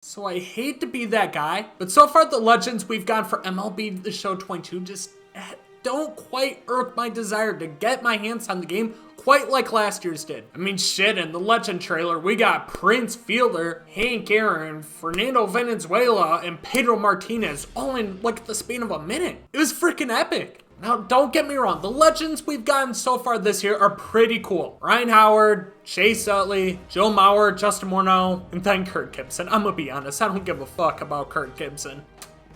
So I hate to be that guy, but so far the legends we've gotten for MLB The Show 22 just don't quite irk my desire to get my hands on the game quite like last year's did. I mean, shit, in the legend trailer, we got Prince Fielder, Hank Aaron, Fernando Valenzuela, and Pedro Martinez all in like the span of a minute. It was freaking epic. Now, don't get me wrong, the legends we've gotten so far this year are pretty cool. Ryan Howard, Chase Utley, Joe Mauer, Justin Morneau, and then Kirk Gibson. I'm gonna be honest, I don't give a fuck about Kirk Gibson.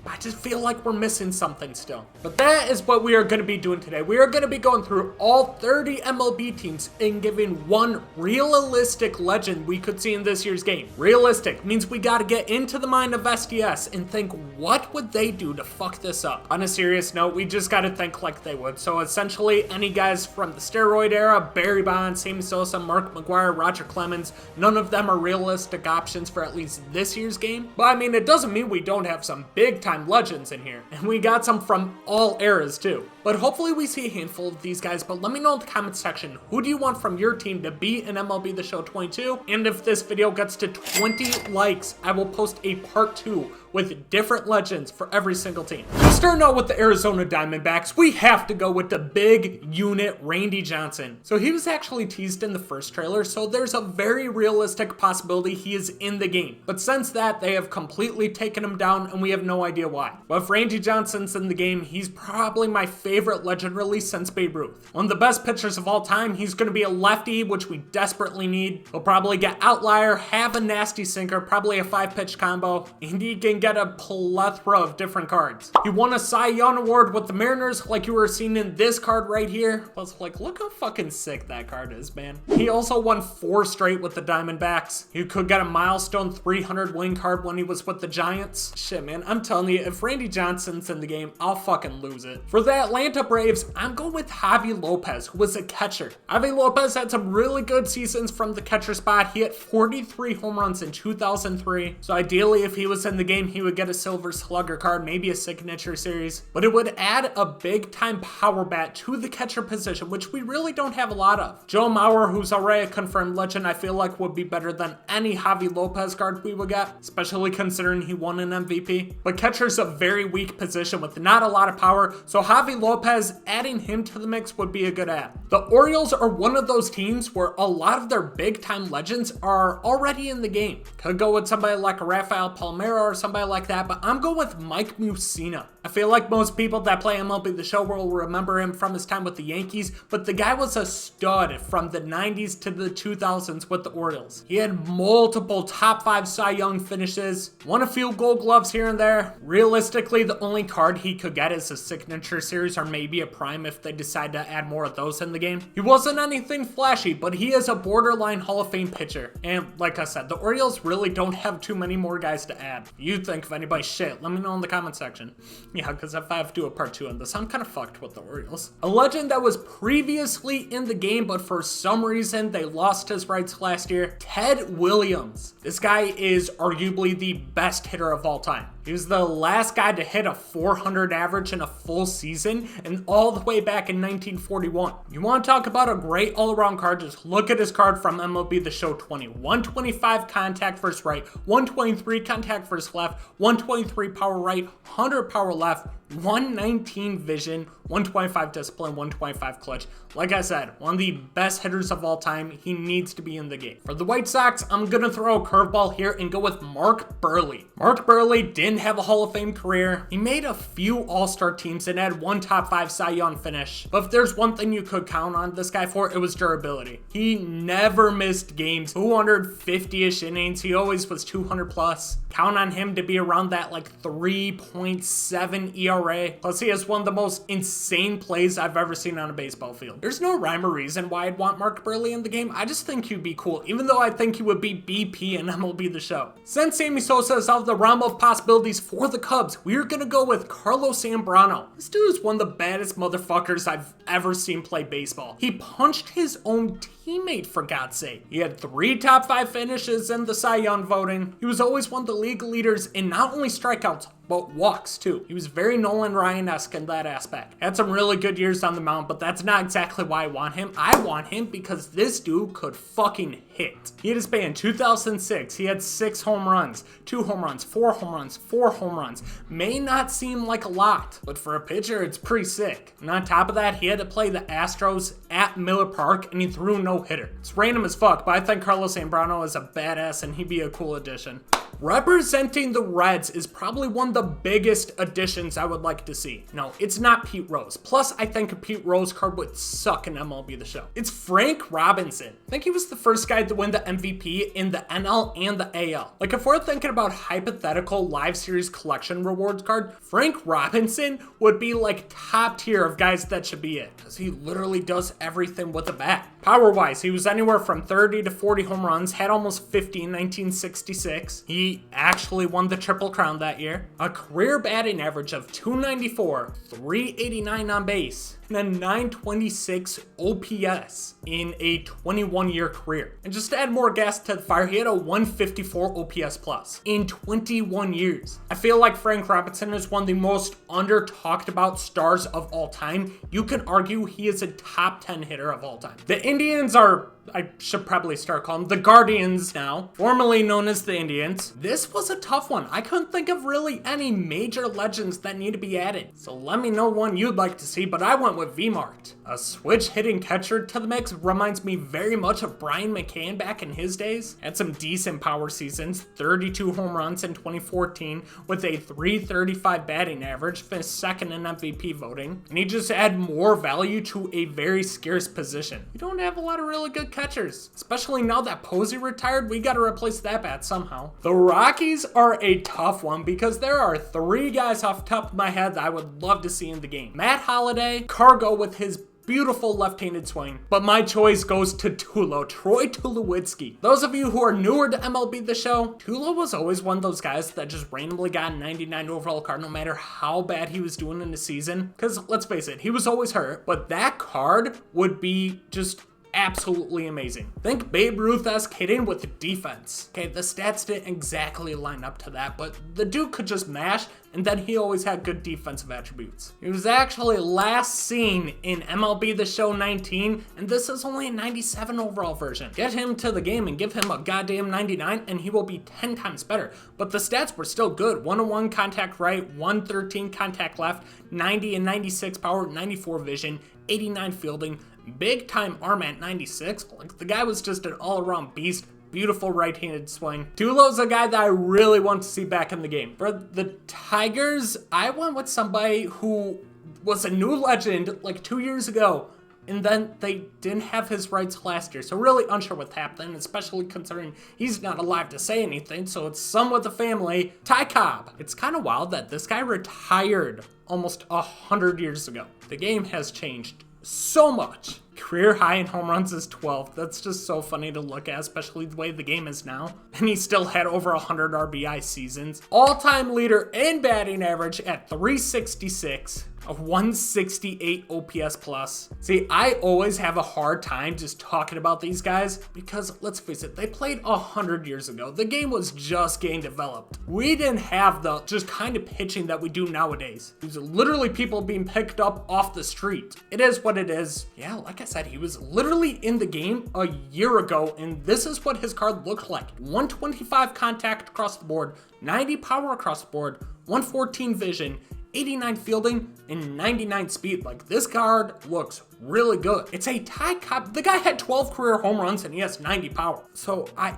I just feel like we're missing something still. But that is what we are going to be doing today. We are going to be going through all 30 MLB teams and giving one realistic legend we could see in this year's game. Realistic means we got to get into the mind of STS and think, what would they do to fuck this up? On a serious note, we just got to think like they would. So essentially, any guys from the steroid era, Barry Bonds, Sammy Sosa, Mark McGwire, Roger Clemens, none of them are realistic options for at least this year's game. But I mean, it doesn't mean we don't have some big time legends in here, and we got some from all eras too. But hopefully we see a handful of these guys. But let me know in the comment section, who do you want from your team to be in MLB The Show 22? And if this video gets to 20 likes, I will post a part 2 with different legends for every single team. Starting out with the Arizona Diamondbacks, we have to go with the big unit, Randy Johnson. So he was actually teased in the first trailer, so there's a very realistic possibility he is in the game. But since that, they have completely taken him down, and we have no idea why. But if Randy Johnson's in the game, he's probably my favorite legend release since Babe Ruth. One of the best pitchers of all time. He's going to be a lefty, which we desperately need. He'll probably get outlier, have a nasty sinker, probably a 5-pitch combo, and he can get a plethora of different cards. He won a Cy Young Award with the Mariners, like you were seeing in this card right here. Plus, like, look how fucking sick that card is, man. He also won 4 straight with the Diamondbacks. He could get a milestone 300 win card when he was with the Giants. Shit, man, I'm telling you, if Randy Johnson's in the game, I'll fucking lose it. For the Atlanta Braves, I'm going with Javi Lopez, who was a catcher. Javi Lopez had some really good seasons from the catcher spot. He hit 43 home runs in 2003. So ideally, if he was in the game, he would get a Silver Slugger card, maybe a signature series. But it would add a big time power bat to the catcher position, which we really don't have a lot of. Joe Mauer, who's already a confirmed legend, I feel like would be better than any Javi Lopez card we would get, especially considering he won an MVP. But catcher's a very weak position with not a lot of power, so Javi Lopez, adding him to the mix would be a good add. The Orioles are one of those teams where a lot of their big time legends are already in the game. Could go with somebody like a Rafael Palmeiro or somebody like that, but I'm going with Mike Mussina. I feel like most people that play MLB The Show will remember him from his time with the Yankees, but the guy was a stud from the 90s to the 2000s with the Orioles. He had multiple top 5 Cy Young finishes, won a few Gold Gloves here and there. Realistically, the only card he could get is a signature series or maybe a prime if they decide to add more of those in the game. He wasn't anything flashy, but he is a borderline Hall of Fame pitcher. And like I said, the Orioles really don't have too many more guys to add. You think of anybody, shit, let me know in the comment section. Yeah, because if I have to do a part 2 on this, I'm kind of fucked with the Orioles. A legend that was previously in the game, but for some reason they lost his rights last year, Ted Williams. This guy is arguably the best hitter of all time. He was the last guy to hit a 400 average in a full season, and all the way back in 1941. You want to talk about a great all-around card? Just look at his card from MLB The Show 20. 125 contact versus right, 123 contact versus left, 123 power right, 100 power left, 119 vision, 125 discipline, 125 clutch. Like I said, one of the best hitters of all time. He needs to be in the game. For the White Sox, I'm going to throw a curveball here and go with Mark Burley. Mark Burley didn't have a Hall of Fame career. He made a few All-Star teams and had one top 5 Cy Young finish. But if there's one thing you could count on this guy for, it was durability. He never missed games, 250-ish innings. He always was 200 plus. Count on him to be around that like 3.7 ERA. Plus he has one of the most insane plays I've ever seen on a baseball field. There's no rhyme or reason why I'd want Mark Burley in the game. I just think he'd be cool, even though I think he would be BP in MLB The Show. Since Sammy Sosa is out of the realm of possibilities for the Cubs, we're gonna go with Carlos Sambrano. This dude is one of the baddest motherfuckers I've ever seen play baseball. He punched his own teammate, for God's sake. He had 3 top 5 finishes in the Cy Young voting. He was always one of the league leaders in not only strikeouts, but walks too. He was very Nolan Ryan-esque in that aspect. Had some really good years on the mound, but that's not exactly why I want him. I want him because this dude could fucking hit. He had his band in 2006. He had 6 home runs, 2 home runs, 4 home runs, 4 home runs. May not seem like a lot, but for a pitcher, it's pretty sick. And on top of that, he had to play the Astros at Miller Park, and he threw no hitter. It's random as fuck, but I think Carlos Sambrano is a badass, and he'd be a cool addition. Representing the Reds is probably one of the biggest additions I would like to see. No, it's not Pete Rose. Plus, I think a Pete Rose card would suck in MLB The Show. It's Frank Robinson. I think he was the first guy to win the MVP in the NL and the AL. Like, if we're thinking about hypothetical live series collection rewards card, Frank Robinson would be like top tier of guys that should be it, because he literally does everything with a bat. Power-wise, he was anywhere from 30 to 40 home runs, had almost 50 in 1966. He actually won the Triple Crown that year. A career batting average of 294, 389 on base, and a 926 OPS in a 21-year career. And just to add more gas to the fire, he had a 154 OPS plus in 21 years. I feel like Frank Robinson is one of the most under-talked about stars of all time. You can argue he is a top 10 hitter of all time. The Indians are, I should probably start calling them the Guardians now, formerly known as the Indians. This was a tough one. I couldn't think of really any major legends that need to be added. So let me know one you'd like to see, but I went with V-Mart. A switch hitting catcher to the mix reminds me very much of Brian McCann back in his days. Had some decent power seasons, 32 home runs in 2014 with a 335 batting average, finished second in MVP voting. And he just add more value to a very scarce position. You don't have a lot of really good catchers, especially now that Posey retired. We got to replace that bat somehow. The Rockies are a tough one because there are 3 guys off the top of my head that I would love to see in the game. Matt Holliday, Cargo with his beautiful left-handed swing, but my choice goes to Troy Tulowitzki. Those of you who are newer to MLB The Show, Tulo was always one of those guys that just randomly got a 99 overall card no matter how bad he was doing in the season, because let's face it, he was always hurt, but that card would be just absolutely amazing. Think Babe Ruth-esque hitting with defense. Okay, the stats didn't exactly line up to that, but the dude could just mash, and then he always had good defensive attributes. He was actually last seen in MLB The Show 19, and this is only a 97 overall version. Get him to the game and give him a goddamn 99, and he will be 10 times better. But the stats were still good. 101 contact right, 113 contact left, 90 and 96 power, 94 vision, 89 fielding, big time arm at 96. Like, the guy was just an all-around beast. Beautiful right-handed swing. Tulo's a guy that I really want to see back in the game. For the Tigers, I went with somebody who was a new legend like 2 years ago, and then they didn't have his rights last year. So really unsure what happened, especially considering he's not alive to say anything, so it's some with the family. Ty Cobb. It's kind of wild that this guy retired almost 100 years ago. The game has changed so much. Career high in home runs is 12. That's just so funny to look at, especially the way the game is now. And he still had over 100 RBI seasons. All-time leader in batting average at 366. A 168 OPS plus. See, I always have a hard time just talking about these guys because, let's face it, they played 100 years ago. The game was just getting developed. We didn't have the just kind of pitching that we do nowadays. It was literally people being picked up off the street. It is what it is. Yeah, like I said, he was literally in the game a year ago, and this is what his card looked like. 125 contact across the board, 90 power across the board, 114 vision, 89 fielding, and 99 speed. Like, this card looks really good. It's a Ty Cobb. The guy had 12 career home runs and he has 90 power. So I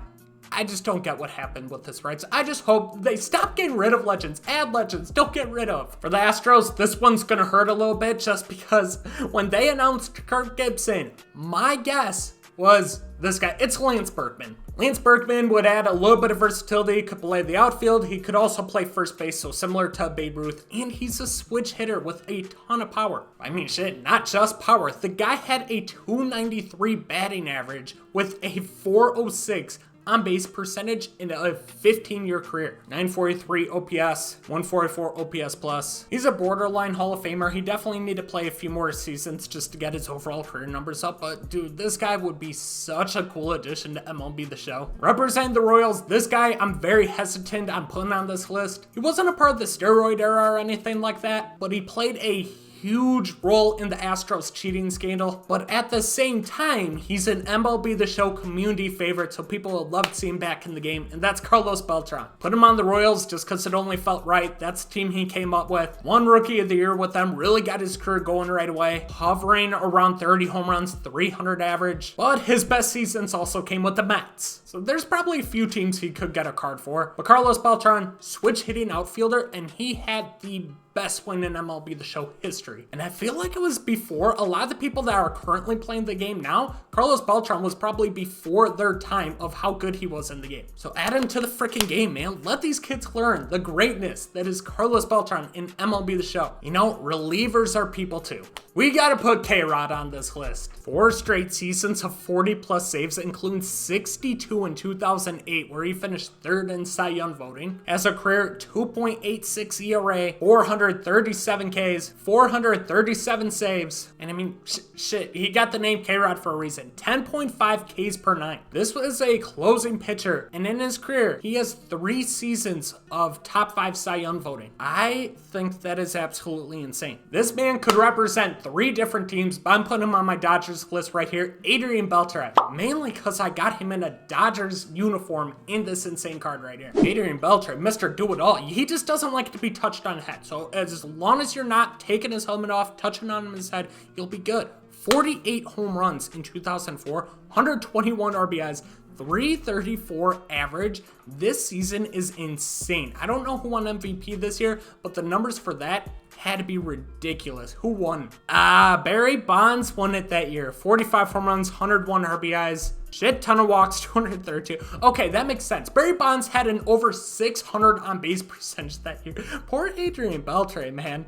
just don't get what happened with this rights. I just hope they stop getting rid of legends. Add legends. Don't get rid of. For the Astros, this one's going to hurt a little bit just because when they announced Kirk Gibson, my guess was this guy. It's Lance Berkman. Lance Berkman would add a little bit of versatility, could play the outfield, he could also play first base, so similar to Babe Ruth, and he's a switch hitter with a ton of power. I mean, shit, not just power. The guy had a 293 batting average with a 406 on-base percentage in a 15-year career. 943 OPS, 144 OPS plus. He's a borderline Hall of Famer. He definitely need to play a few more seasons just to get his overall career numbers up, but dude, this guy would be such a cool addition to MLB The Show. Representing the Royals, this guy I'm very hesitant on putting on this list. He wasn't a part of the steroid era or anything like that, but he played a huge role in the Astros cheating scandal, but at the same time, he's an MLB The Show community favorite, so people will love to see him back in the game, and that's Carlos Beltran. Put him on the Royals just because it only felt right. That's the team he came up with. Won Rookie of the Year with them, really got his career going right away, hovering around 30 home runs, 300 average, but his best seasons also came with the Mets. So there's probably a few teams he could get a card for, but Carlos Beltran, switch hitting outfielder, and he had the best win in MLB The Show history. And I feel like it was before a lot of the people that are currently playing the game now, Carlos Beltran was probably before their time of how good he was in the game. So add him to the freaking game, man. Let these kids learn the greatness that is Carlos Beltran in MLB The Show. You know, relievers are people too. We gotta put K-Rod on this list. 4 straight seasons of 40 plus saves, including 62 in 2008, where he finished 3rd in Cy Young voting. As a career, 2.86 ERA, 437 Ks, 437 saves. And I mean, shit, he got the name K-Rod for a reason. 10.5 Ks per 9. This was a closing pitcher, and in his career, he has 3 seasons of top 5 Cy Young voting. I think that is absolutely insane. This man could represent 3 different teams, but I'm putting him on my Dodgers list right here. Adrian Beltran, mainly because I got him in a Dodgers uniform in this insane card right here. Adrian Beltran, Mr. Do-It-All. He just doesn't like to be touched on the head. So as long as you're not taking his helmet off, touching on his head, you'll be good. 48 home runs in 2004, 121 RBIs, 334 average. This season is insane. I don't know who won MVP this year, but the numbers for that had to be ridiculous. Who won? Barry Bonds won it that year. 45 home runs, 101 RBIs, shit ton of walks, 232. Okay, that makes sense. Barry Bonds had an over 600 on base percentage that year. Poor Adrian Beltran, man.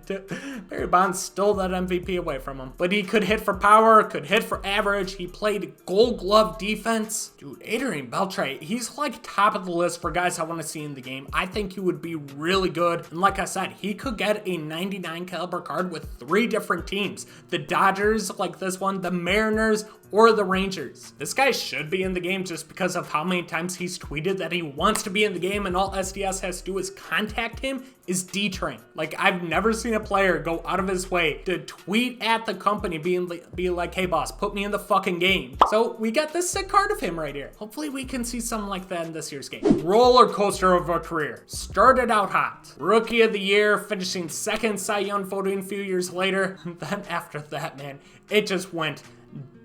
Barry Bonds stole that MVP away from him. But he could hit for power, could hit for average. He played Gold Glove defense. Dude, Adrian Beltran, he's like top of the list for guys I want to see in the game. I think he would be really good. And like I said, he could get a 99 caliber card with 3 different teams. The Dodgers, like this one, the Mariners, or the Rangers. This guy should be in the game just because of how many times he's tweeted that he wants to be in the game, and all SDS has to do is contact him is D-Train. Like, I've never seen a player go out of his way to tweet at the company be like, hey boss, put me in the fucking game. So we got this sick card of him right here. Hopefully we can see something like that in this year's game. Roller coaster of a career. Started out hot. Rookie of the Year, finishing 2nd Cy Young voting a few years later. Then after that, man, it just went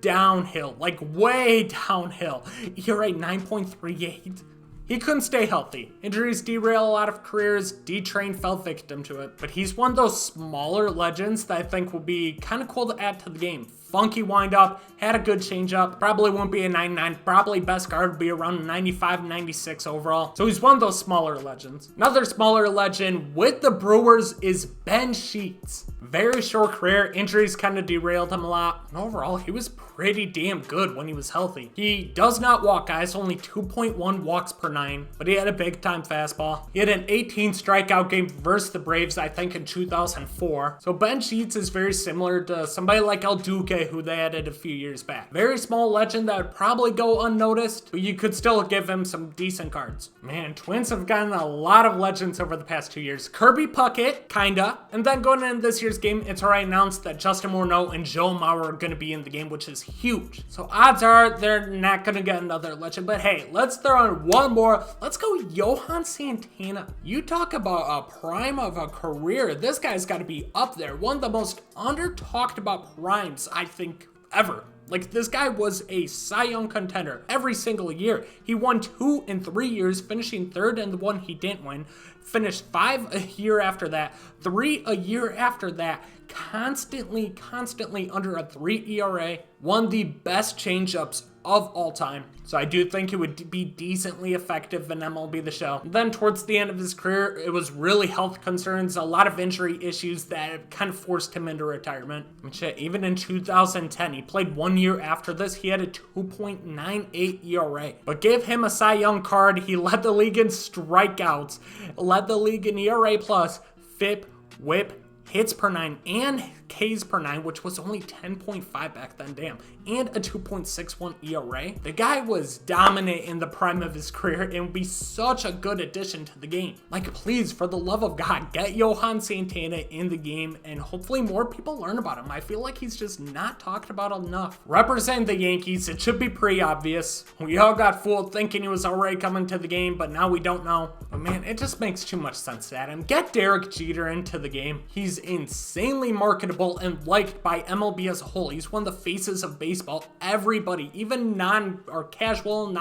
downhill, like way downhill. ERA 9.38. He couldn't stay healthy. Injuries derail a lot of careers. D-Train fell victim to it. But he's one of those smaller legends that I think will be kind of cool to add to the game. Funky wind-up, had a good change-up, probably won't be a 99, probably best guard would be around 95, 96 overall. So he's one of those smaller legends. Another smaller legend with the Brewers is Ben Sheets. Very short career, injuries kind of derailed him a lot. And overall, he was pretty damn good when he was healthy. He does not walk, guys, only 2.1 walks per 9, but he had a big-time fastball. He had an 18 strikeout game versus the Braves, I think, in 2004. So Ben Sheets is very similar to somebody like El Duque, who they added a few years back. Very small legend that would probably go unnoticed, but you could still give him some decent cards. Man, Twins have gotten a lot of legends over the past 2 years. Kirby Puckett, kinda. And then going into this year's game, it's already announced that Justin Morneau and Joe Mauer are going to be in the game, which is huge. So odds are they're not going to get another legend, but hey, let's throw in one more. Let's go Johan Santana. You talk about a prime of a career. This guy's got to be up there. One of the most under-talked about primes, I think, ever. Like, this guy was a Cy Young contender every single year. He won 2 in 3 years, finishing 3rd in the one he didn't win. Finished 5 a year after that, 3 a year after that. Constantly under a 3 ERA. One of the best changeups of all time. So I do think he would be decently effective in MLB The Show. Then towards the end of his career, it was really health concerns, a lot of injury issues that kind of forced him into retirement. I mean, shit, even in 2010, he played 1 1 year after this, he had a 2.98 ERA. But give him a Cy Young card. He led the league in strikeouts, led the league in ERA plus, FIP, WHIP, hits per 9, and Ks per 9, which was only 10.5 back then, damn, and a 2.61 ERA. The guy was dominant in the prime of his career and would be such a good addition to the game. Like, please, for the love of God, get Johan Santana in the game, and hopefully more people learn about him. I feel like he's just not talked about enough. Representing the Yankees, it should be pretty obvious. We all got fooled thinking he was already coming to the game, but now we don't know. But man, it just makes too much sense to add him. Get Derek Jeter into the game. He's insanely marketable and liked by MLB as a whole. He's one of the faces of baseball. Everybody, even non-casual,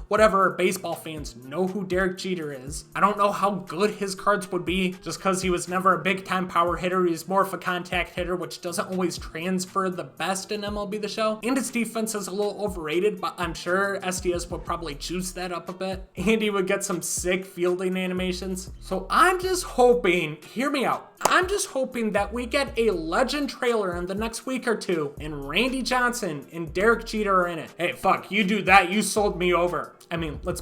whatever, baseball fans know who Derek Jeter is. I don't know how good his cards would be just because he was never a big-time power hitter. He's more of a contact hitter, which doesn't always transfer the best in MLB The Show. And his defense is a little overrated, but I'm sure SDS would probably juice that up a bit. And he would get some sick fielding animations. So I'm just hoping, hear me out, I'm just hoping that we get a legend trailer in the next week or two, and Randy Johnson and Derek Jeter are in it. Hey, fuck, you do that, you sold me over. I mean, let's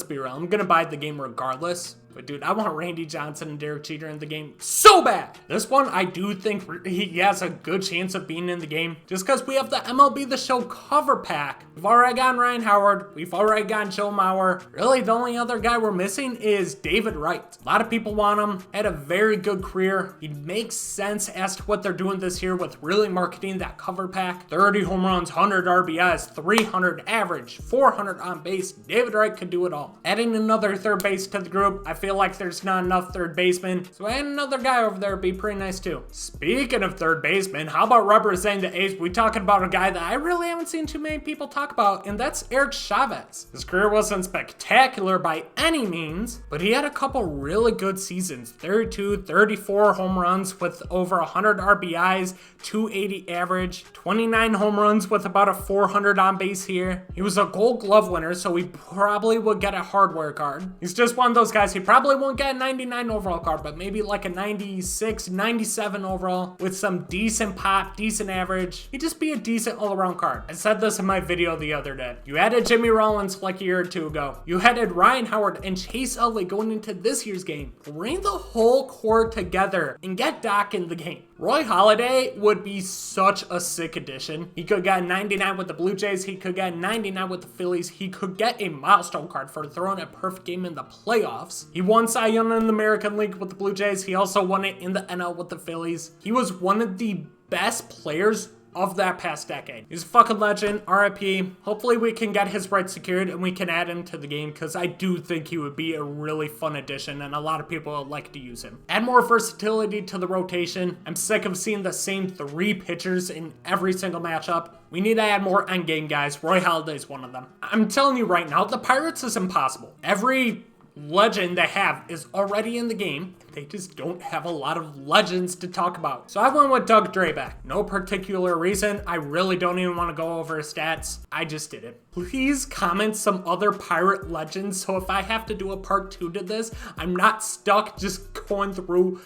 be real. I'm gonna buy the game regardless. But dude, I want Randy Johnson and Derek Jeter in the game so bad. This one, I do think he has a good chance of being in the game just because we have the MLB The Show cover pack. We've already gotten Ryan Howard. We've already gotten Joe Mauer. Really, the only other guy we're missing is David Wright. A lot of people want him. Had a very good career. He makes sense as to what they're doing this year with really marketing that cover pack. 30 home runs, 100 RBIs, 300 average, 400 on base. David Wright could do it all. Adding another third base to the group, I feel like there's not enough third basemen, so add another guy over there would be pretty nice too. Speaking of third baseman, how about representing the A's? We talking about a guy that I really haven't seen too many people talk about, and that's Eric Chavez. His career wasn't spectacular by any means, but he had a couple really good seasons. 32, 34 home runs with over 100 RBIs, 280 average, 29 home runs with about a 400 on base here. He was a Gold Glove winner, so he probably would get a hardware card. He's just one of those guys, he probably won't get a 99 overall card, but maybe like a 96, 97 overall with some decent pop, decent average. He'd just be a decent all-around card. I said this in my video the other day. You added Jimmy Rollins like a year or two ago. You added Ryan Howard and Chase Utley going into this year's game. Bring the whole core together and get Doc in the game. Roy Halladay would be such a sick addition. He could get a 99 with the Blue Jays. He could get a 99 with the Phillies. He could get a milestone card for throwing a perfect game in the playoffs. He won Cy Young in the American League with the Blue Jays. He also won it in the NL with the Phillies. He was one of the best players of that past decade. He's a fucking legend, RIP. Hopefully we can get his rights secured and we can add him to the game because I do think he would be a really fun addition and a lot of people would like to use him. Add more versatility to the rotation. I'm sick of seeing the same 3 pitchers in every single matchup. We need to add more endgame guys. Roy Halladay is one of them. I'm telling you right now, the Pirates is impossible. Every legend they have is already in the game. They just don't have a lot of legends to talk about. So I went with Doug Drabek. No particular reason. I really don't even want to go over his stats. I just did it. Please comment some other Pirate legends so if I have to do a part 2 to this, I'm not stuck just going through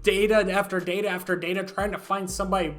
data after data after data trying to find somebody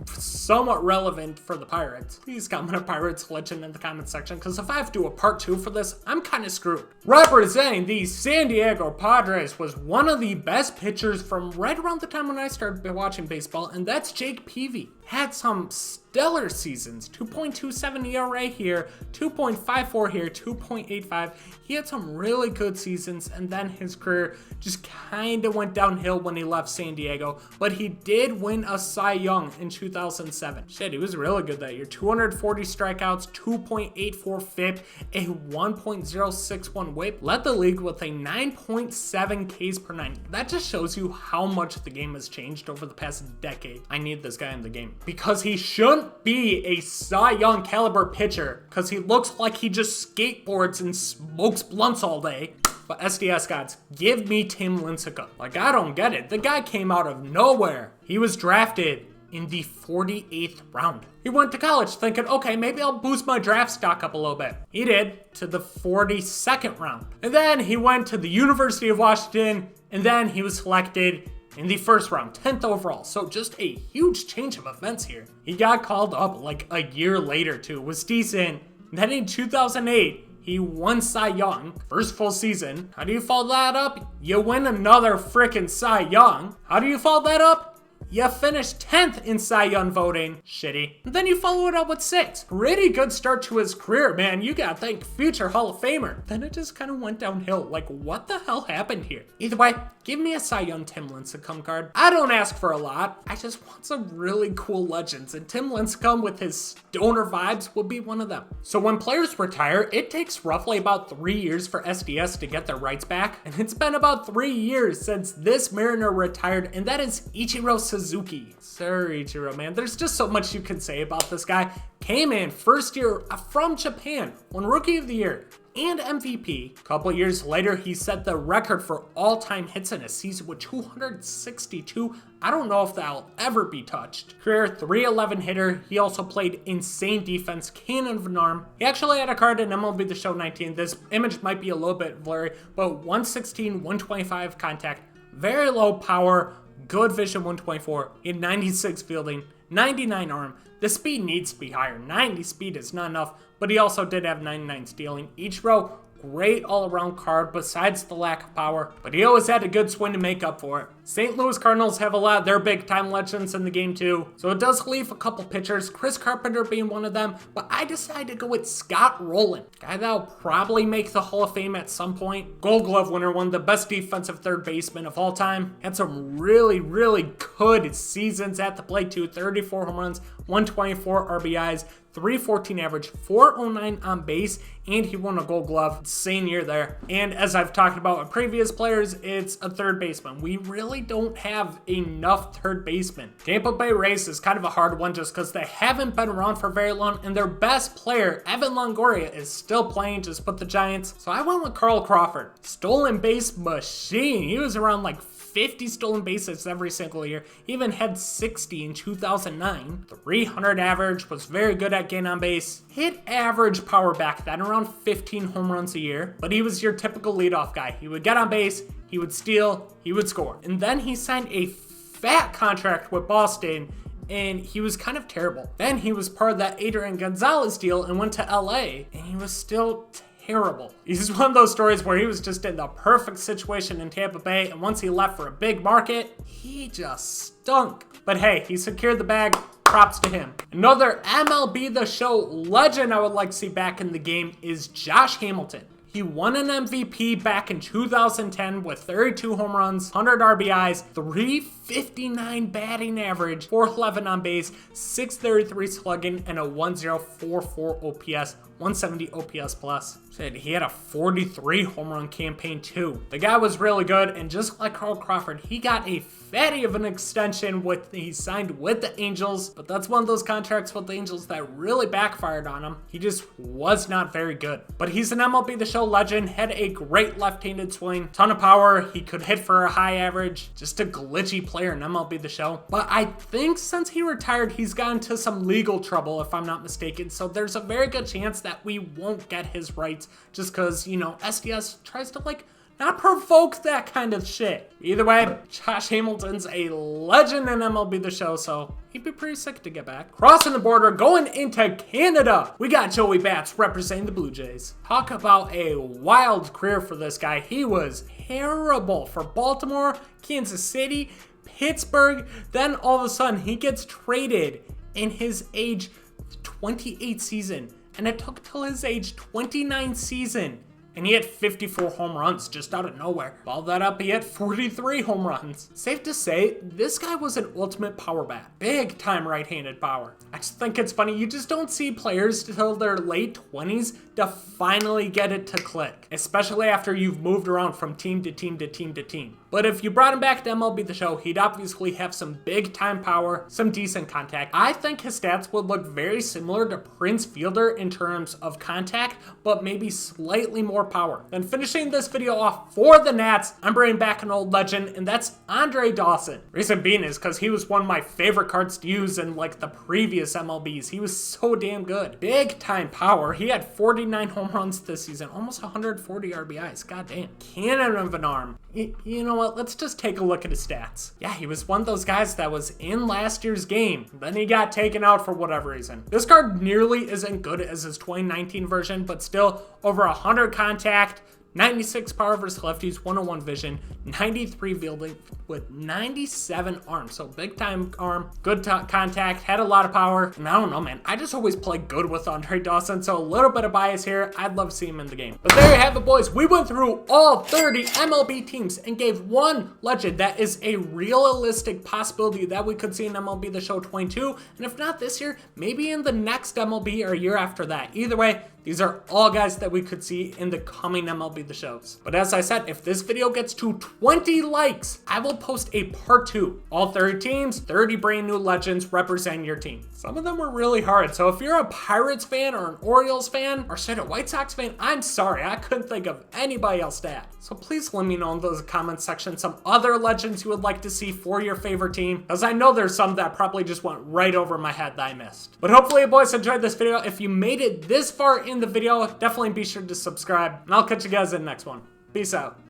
somewhat relevant for the Pirates. Please comment a Pirates legend in the comment section because if I have to do a part 2 for this, I'm kind of screwed. Representing the San Diego Padres was one of the best pitchers from right around the time when I started watching baseball, and that's Jake Peavy. Had some stellar seasons, 2.27 ERA here, 2.54 here, 2.85. He had some really good seasons, and then his career just kind of went downhill when he left San Diego, but he did win a Cy Young in 2007. Shit, he was really good that year. 240 strikeouts, 2.84 FIP, a 1.061 WHIP, led the league with a 9.7 Ks per 9. That just shows you how much the game has changed over the past decade. I need this guy in the game because he shouldn't be a Cy Young caliber pitcher because he looks like he just skateboards and smokes blunts all day. But SDS gods, give me Tim Lincecum. Like, I don't get it. The guy came out of nowhere. He was drafted in the 48th round. He went to college thinking, okay, maybe I'll boost my draft stock up a little bit. He did, to the 42nd round. And then he went to the University of Washington, and then he was selected in the first round, 10th overall. So just a huge change of events here. He got called up like a year later too, was decent. Then in 2008, he won Cy Young, first full season. How do you follow that up? You win another frickin' Cy Young. How do you follow that up? You finished 10th in Cy Young voting. Shitty. And then you follow it up with 6th. Pretty good start to his career, man. You gotta thank future Hall of Famer. Then it just kind of went downhill. Like, what the hell happened here? Either way, give me a Cy Young Tim Lincecum card. I don't ask for a lot. I just want some really cool legends. And Tim Lincecum with his stoner vibes would be one of them. So when players retire, it takes roughly about 3 years for SDS to get their rights back. And it's been about 3 years since this Mariner retired, and that is Ichiro Suzuki. Sir Ichiro, man, there's just so much you can say about this guy. Came in first year from Japan, won Rookie of the Year and MVP. A couple years later, he set the record for all-time hits in a season with 262. I don't know if that'll ever be touched. Career 311 hitter. He also played insane defense, cannon of an arm. He actually had a card in MLB The Show 19. This image might be a little bit blurry, but 116, 125 contact, very low power, good vision 124, he had 96 fielding, 99 arm. The speed needs to be higher. 90 speed is not enough, but he also did have 99 stealing. Each row, great all-around card besides the lack of power, but he always had a good swing to make up for it. St. Louis Cardinals have a lot of their big-time legends in the game too, so it does leave a couple pitchers, Chris Carpenter being one of them, but I decided to go with Scott Rowland, guy that'll probably make the Hall of Fame at some point. Gold Glove winner, one of the best defensive third basemen of all time, had some really good seasons at the plate too, 34 home runs, 124 RBIs, 314 average, 409 on base, and he won a Gold Glove. Insane year there. And as I've talked about with previous players, it's a third baseman. We really don't have enough third basemen. Tampa Bay Rays is kind of a hard one just because they haven't been around for very long, and their best player, Evan Longoria, is still playing just with the Giants. So I went with Carl Crawford. Stolen base machine. He was around like 50 stolen bases every single year. He even had 60 in 2009. 300 average, was very good at getting on base. Hit average power back then, around 15 home runs a year. But he was your typical leadoff guy. He would get on base, he would steal, he would score. And then he signed a fat contract with Boston, and he was kind of terrible. Then he was part of that Adrian Gonzalez deal and went to LA, and he was still terrible. He's one of those stories where he was just in the perfect situation in Tampa Bay, and once he left for a big market, he just stunk. But hey, he secured the bag. Props to him. Another MLB The Show legend I would like to see back in the game is Josh Hamilton. He won an MVP back in 2010 with 32 home runs, 100 RBIs, 359 batting average, 411 on base, 633 slugging, and a 1044 OPS, 170 OPS plus. Said he had a 43 home run campaign too. The guy was really good, and just like Carl Crawford, he got a fatty of an extension he signed with the Angels, but that's one of those contracts with the Angels that really backfired on him. He just was not very good. But he's an MLB The Show legend, had a great left-handed swing, ton of power, he could hit for a high average, just a glitchy player in MLB The Show. But I think since he retired, he's gotten into some legal trouble, if I'm not mistaken, so there's a very good chance that we won't get his rights just because, you know, SDS tries to not provoke that kind of shit. Either way, Josh Hamilton's a legend in MLB The Show, so he'd be pretty sick to get back. Crossing the border, going into Canada, we got Joey Bats representing the Blue Jays. Talk about a wild career for this guy. He was terrible for Baltimore, Kansas City, Pittsburgh. Then all of a sudden, he gets traded in his age 28 season. And it took till his age 29 season, and he had 54 home runs just out of nowhere. Followed that up, he had 43 home runs. Safe to say, this guy was an ultimate power bat. Big time right-handed power. I just think it's funny, you just don't see players till their late 20s to finally get it to click, especially after you've moved around from team to team to team to team. But if you brought him back to MLB The Show, he'd obviously have some big time power, some decent contact. I think his stats would look very similar to Prince Fielder in terms of contact, but maybe slightly more more power. Then finishing this video off for the Nats, I'm bringing back an old legend, and that's Andre Dawson. Reason being is because he was one of my favorite cards to use in like the previous MLBs. He was so damn good. Big time power. He had 49 home runs this season, almost 140 RBIs. God damn. Cannon of an arm. You know what? Let's just take a look at his stats. Yeah, he was one of those guys that was in last year's game. Then he got taken out for whatever reason. This card nearly isn't good as his 2019 version, but still over 100 contact, 96 power versus lefties, 101 vision, 93 fielding with 97 arm. So big time arm, good contact, had a lot of power. And I don't know, man. I just always play good with Andre Dawson. So a little bit of bias here. I'd love to see him in the game. But there you have it, boys. We went through all 30 MLB teams and gave one legend that is a realistic possibility that we could see in MLB The Show 22. And if not this year, maybe in the next MLB or year after that. Either way, these are all guys that we could see in the coming MLB The Shows. But as I said, if this video gets to 20 likes, I will post a part 2. All 30 teams, 30 brand new legends representing your team. Some of them were really hard, so if you're a Pirates fan or an Orioles fan or shit, a White Sox fan, I'm sorry, I couldn't think of anybody else to add. So please let me know in the comment section some other legends you would like to see for your favorite team, because I know there's some that probably just went right over my head that I missed. But hopefully you boys enjoyed this video. If you made it this far in the video, definitely be sure to subscribe, and I'll catch you guys in the next one. Peace out.